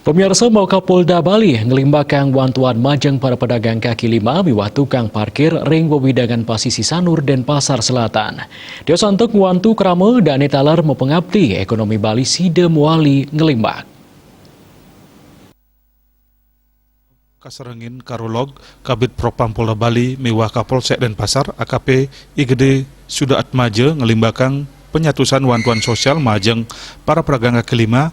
Pemirsa, mau Kapolda Bali ngelimbahkan bantuan majeng para pedagang kaki lima miwah tukang parkir ring wewidangan Pasisi Sanur dan Pasar Selatan. Dia santuk wantu krama dan etalar mempengabdi ekonomi Bali sida muali ngelimbah. Kaserengin Karolog, Kabid Propam Polda Bali, miwah Kapolsek dan Pasar, AKP IGD sudah atmaje ngelimbahkan penyatusan bantuan sosial majeng para pedagang kaki lima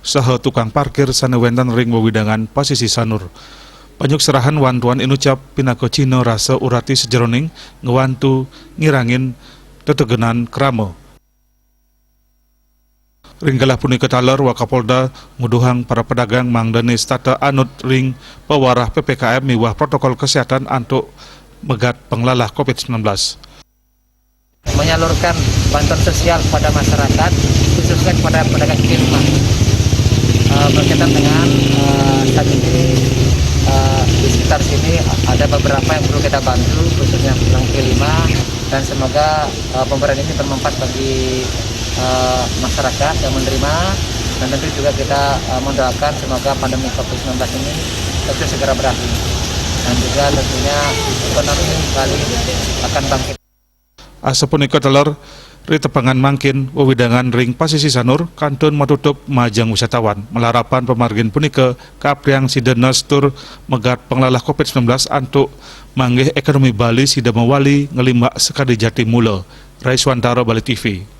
saha tukang parkir sanewentan ring wewidangan Pasisi Sanur. Panyuk serahan wantuan inucap pinako Cino rasa urati sejeroning ngewantu ngirangin tetegenan kramo. Ringgalah punika taler Wakapolda nguduhang para pedagang mangdanis tata anut ring pewarah PPKM miwah protokol kesehatan untuk megat penglalah COVID-19. Menyalurkan bantuan sosial kepada masyarakat, khususnya kepada pedagang kaki lima. Berkaitan dengan saat ini di sekitar sini ada beberapa yang perlu kita bantu, khususnya pedagang kaki lima, dan semoga pemberian ini bermanfaat bagi masyarakat yang menerima, dan tentu juga kita mendoakan semoga pandemi COVID-19 ini tentu segera berakhir, dan juga tentunya ekonomi Bali akan bangkit. Asapunika teler ritepangan mangkin wewidangan ring Pasisi Sanur kantun matutup majang wisatawan melarapan pemargin punika kapriang sidenas tur megat penglalah COVID-19 antuk manggih ekonomi Bali sida mawali ngelimbak sekadi jati mula. Raiswantara, Bali TV.